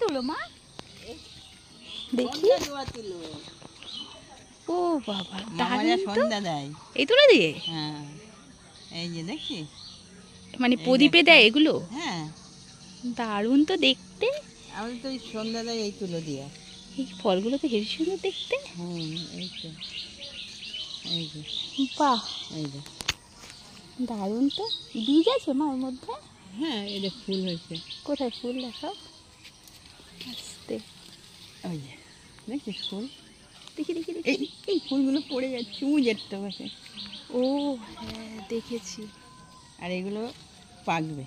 তুলো মা? দেখি। ও বাবা, সন্ধ্যা দেয় এই তুলো দিয়ে? হ্যাঁ, এই যে দেখছি, মানে প্রদীপে দেয় এগুলো? হ্যাঁ, দারুণ তো দেখতে। আমাদের তো এই সন্ধ্যা দেয় এই তুলো দিয়ে। এই ফলগুলো তো হেবি সুন্দর দেখতে। এই তো, এই যে, বাহ, এই যে, দারুণ তো। বীজ আছে মা ওর মধ্যে? হ্যাঁ, এটা ফুল হয়েছে। কোথায় ফুল দেখাও আস্তে। ওই যে দেখছিস ফুল? দেখি দেখি দেখি। এই ফুলগুলো পড়ে যাচ্ছে উঁচের পাশে। ও হ্যাঁ, দেখেছি। আর এগুলো পাকবে।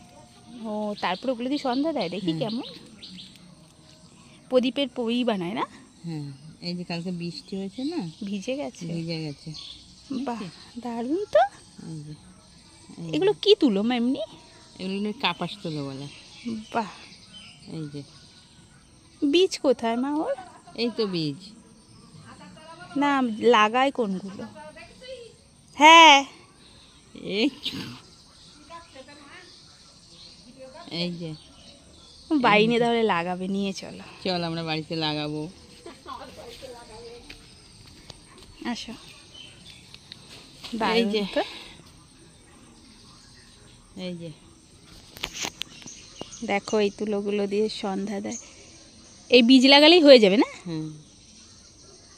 ও, তারপর ওগুলো দিয়ে সন্ধ্যা দেয়? দেখি কেমন। প্রদীপের পই বানায় না? হ্যাঁ, এই যে কালকে বৃষ্টি হয়েছে না, ভিজে গেছে। ভিজে গেছে। বাহ, দারুণ তো। এই যে, এগুলো কি তুলো মা এমনি? এগুলো কাপাস তুলো বলে। বাহ, এই যে বীজ কোথায় মা ওর? এই তো বীজ। না, লাগায় কোনগুলো? হ্যাঁ, এই যে বাইনে তাহলে লাগাবে, নিয়ে চলো। চল আমরা বাড়িতে লাগাবো। আসো। এই যে, তো এই যে দেখো, এই তুলোগুলো দিয়ে সন্ধ্যা দেয়। এই বীজ লাগালেই হয়ে যাবে না?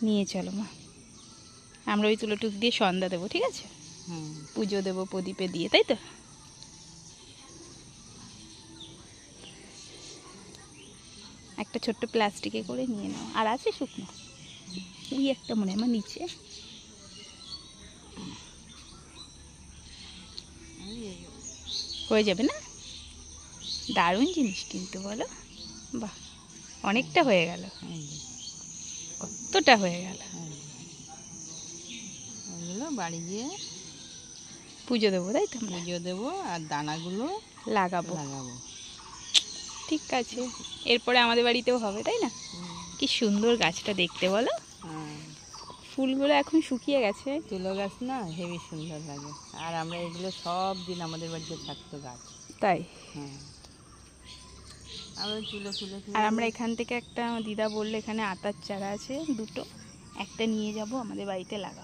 নিয়ে চলো মা, আমরা ওই তুলোটুক দিয়ে সন্ধ্যা দেবো, ঠিক আছে? পুজো দেবো প্রদীপে দিয়ে, তাই তো? একটা ছোট্ট প্লাস্টিকে করে নিয়ে নাও। আর আছে শুকনো? এই একটা মনে হয় আমার নিচে। হয়ে যাবে না? দারুণ জিনিস কিন্তু, বলো। বাহ, অনেকটা হয়ে গেল। কতটা হয়ে গেল। ওগুলো বাড়ি গিয়ে পুজো দেবো, তাই তো? পুজো দেবো আর দানাগুলো লাগাবো। ঠিক আছে, এরপরে আমাদের বাড়িতেও হবে, তাই না? কি সুন্দর গাছটা দেখতে, বলো। ফুলগুলো এখন শুকিয়ে গেছে। তুলো গাছ না, হেবি সুন্দর লাগে। আর আমরা এগুলো সব দিন আমাদের বাড়িতে থাকতো গাছ। তাই? আমরা তুলো তুলে। আর আমরা এখান থেকে একটা, দিদা বললো এখানে আতার চারা আছে দুটো, একটা নিয়ে যাব আমাদের বাড়িতে লাগাবো।